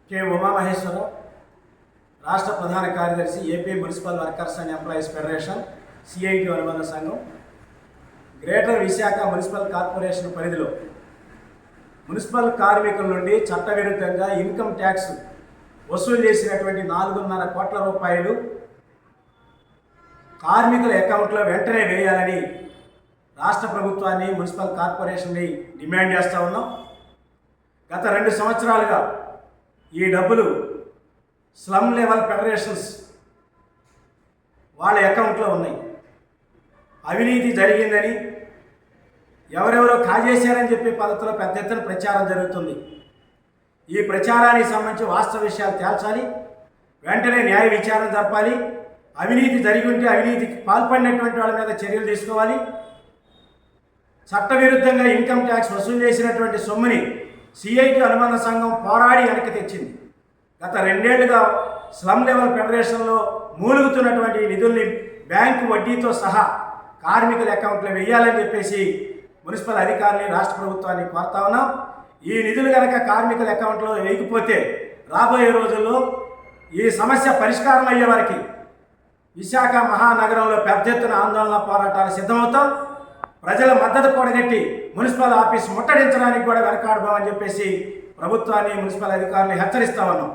K Umamaheswararao, రాష్ట్ర ప్రధాన కార్యదర్శి, AP municipal workers and employees federation, CIT అనుబంధ సంఘం. గ్రేటర్ విశాఖ మున్సిపల్ కార్పొరేషన్ పరిధిలో మున్సిపల్ కార్మికుల నుండి చట్టవిరుద్ధంగా ఇన్కమ్ ట్యాక్స్ వసూలు చేసినటువంటి 4.5 కోట్ల రూపాయలు కార్మికుల అకౌంట్లో వెంటనే వేయాలని రాష్ట్ర ప్రభుత్వాన్ని, మున్సిపల్ కార్పొరేషన్ని డిమాండ్ చేస్తూ ఉన్నాం. గత 2 సంవత్సరాలుగా ఈ డబ్బులు స్లమ్ లెవెల్ ఫెడరేషన్స్ వాళ్ళ అకౌంట్లో ఉన్నాయి. అవినీతి జరిగిందని, ఎవరెవరో కాజేశారని చెప్పే పద్ధతిలో పెద్ద ఎత్తున ప్రచారం జరుగుతుంది. ఈ ప్రచారానికి సంబంధించి వాస్తవ విషయాలు తేల్చాలి, వెంటనే న్యాయ విచారణ జరపాలి. అవినీతి జరిగి ఉంటే అవినీతికి పాల్పడినటువంటి వాళ్ళ మీద చర్యలు తీసుకోవాలి. చట్టవిరుద్ధంగా ఇన్కమ్ ట్యాక్స్ వసూలు చేసినటువంటి సొమ్ముని సిఐటి అనుబంధ సంఘం పోరాడి వెనక్కి తెచ్చింది. గత 2 ఏళ్లుగా స్లమ్ లెవెల్ ఫెడరేషన్లో మూలుగుతున్నటువంటి నిధుల్ని బ్యాంకు వడ్డీతో సహా కార్మికుల అకౌంట్లో వేయాలని చెప్పేసి మున్సిపల్ అధికారులని, రాష్ట్ర ప్రభుత్వాన్ని కోరుతా ఉన్నాం. ఈ నిధులు కనుక కార్మికుల అకౌంట్లో వేయకపోతే రాబోయే రోజుల్లో ఈ సమస్య పరిష్కారం అయ్యే వరకు విశాఖ మహానగరంలో పెద్ద ఎత్తున ఆందోళన పోరాటాలు సిద్ధమవుతాం. ప్రజల మద్దతు కూడగట్టి మున్సిపల్ ఆఫీస్ ముట్టడించడానికి కూడా వెనకాడబోమని చెప్పేసి ప్రభుత్వాన్ని, మున్సిపల్ అధికారులు హెచ్చరిస్తా ఉన్నాం.